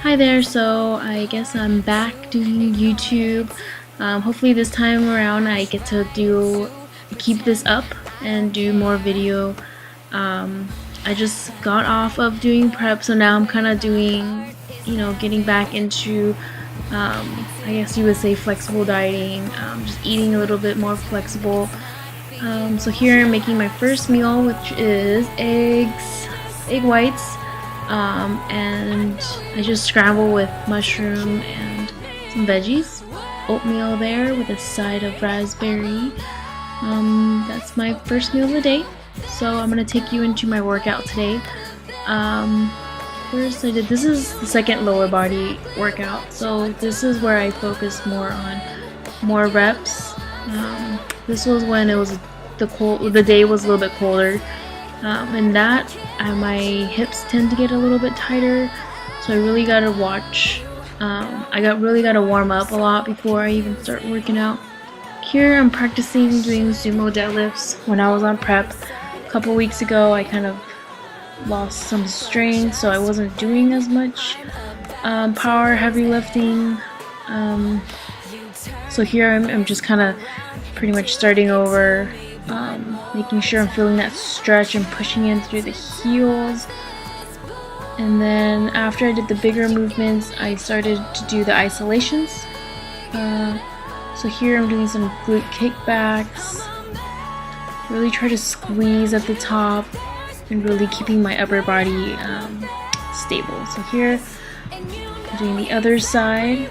Hi there, so I guess I'm back doing YouTube. Hopefully this time around I get to keep this up and do more video. I just got off of doing prep, so now I'm kind of doing, getting back into, I guess you would say flexible dieting, just eating a little bit more flexible. So here I'm making my first meal, which is egg whites. And I just scramble with mushroom and some veggies. Oatmeal there with a side of raspberry. That's my first meal of the day. So I'm gonna take you into my workout today. First this is the second lower body workout. So this is where I focus more on more reps. This was when it was the day was a little bit colder. And that my hips tend to get a little bit tighter, so I really gotta watch. Really gotta warm up a lot before I even start working out. Here I'm practicing doing sumo deadlifts. When I was on prep a couple weeks ago, I kind of lost some strength, so I wasn't doing as much power heavy lifting. So here I'm just kind of pretty much starting over. Making sure I'm feeling that stretch and pushing in through the heels. And then after I did the bigger movements, I started to do the isolations. So here I'm doing some glute kickbacks. Really try to squeeze at the top and really keeping my upper body stable. So here I'm doing the other side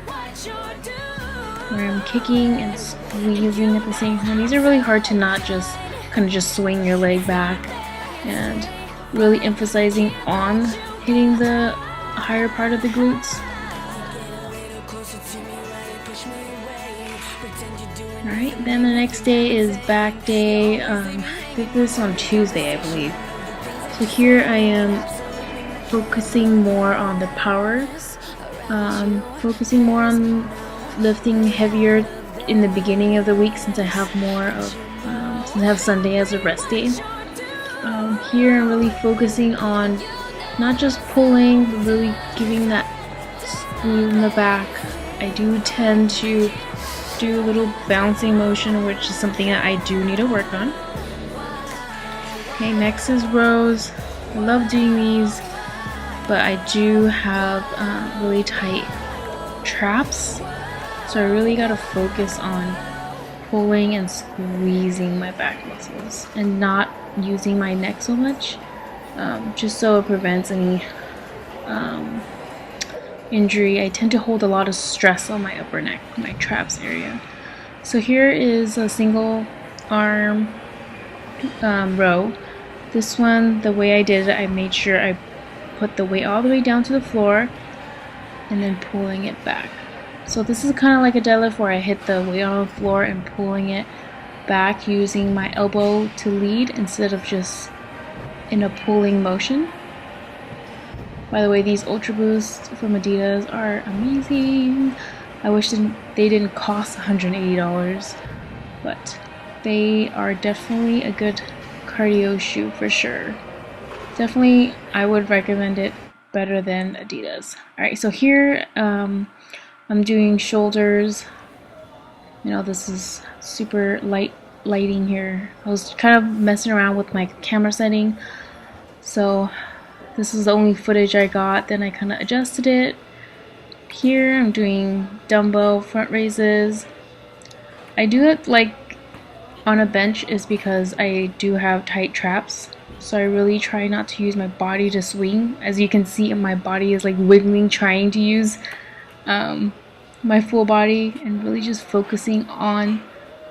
where I'm kicking and squeezing at the same time. These are really hard to not just kind of just swing your leg back, and really emphasizing on hitting the higher part of the glutes. Alright, then the next day is back day. I did this on Tuesday, I believe. So here I am focusing more on the power, focusing more on lifting heavier in the beginning of the week, since I have since I have Sunday as a rest day. Here I'm really focusing on not just pulling, but really giving that squeeze in the back. I do tend to do a little bouncing motion, which is something that I do need to work on. Okay, next is rows. I love doing these, but I do have really tight traps. So I really gotta focus on pulling and squeezing my back muscles and not using my neck so much, just so it prevents any injury. I tend to hold a lot of stress on my upper neck, my traps area. So here is a single arm row. This one, the way I did it, I made sure I put the weight all the way down to the floor and then pulling it back. So this is kind of like a deadlift where I hit the weight on the floor and pulling it back using my elbow to lead instead of just in a pulling motion. By the way, these Ultra Boosts from Adidas are amazing. I wish they didn't cost $180, but they are definitely a good cardio shoe for sure. Definitely, I would recommend it better than Adidas. Alright, so here I'm doing shoulders. This is super lighting here. I was kind of messing around with my camera setting, so this is the only footage I got. Then I kind of adjusted it. Here I'm doing dumbbell front raises. I do it like on a bench is because I do have tight traps, so I really try not to use my body to swing. As you can see, my body is like wiggling, trying to use my full body, and really just focusing on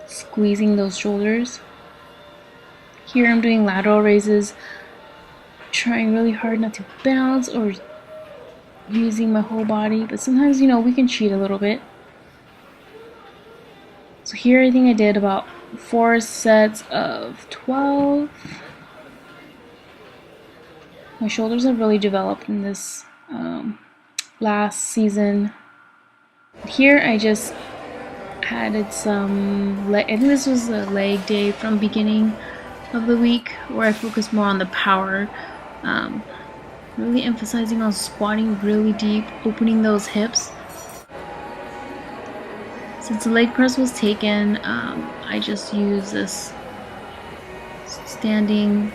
squeezing those shoulders. Here I'm doing lateral raises, trying really hard not to bounce or using my whole body, but sometimes we can cheat a little bit. So here I think I did about 4 sets of 12. My shoulders have really developed in this last season. Here I just added some I think this was a leg day from beginning of the week where I focused more on the power. Really emphasizing on squatting really deep, opening those hips. Since the leg press was taken, I just use this standing,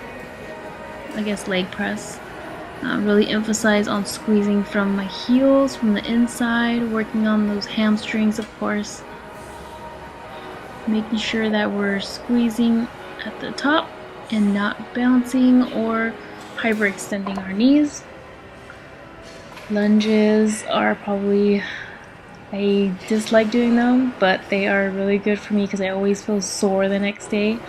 I guess, leg press. Really emphasize on squeezing from my heels, from the inside, working on those hamstrings, of course. Making sure that we're squeezing at the top and not bouncing or hyperextending our knees. Lunges are probably, I dislike doing them, but they are really good for me because I always feel sore the next day.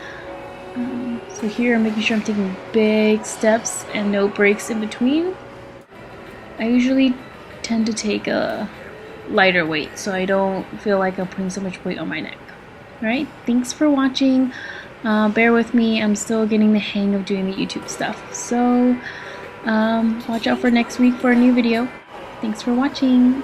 So here I'm making sure I'm taking big steps and no breaks in between. I usually tend to take a lighter weight so I don't feel like I'm putting so much weight on my neck. Alright, thanks for watching. Bear with me, I'm still getting the hang of doing the YouTube stuff. So watch out for next week for a new video. Thanks for watching.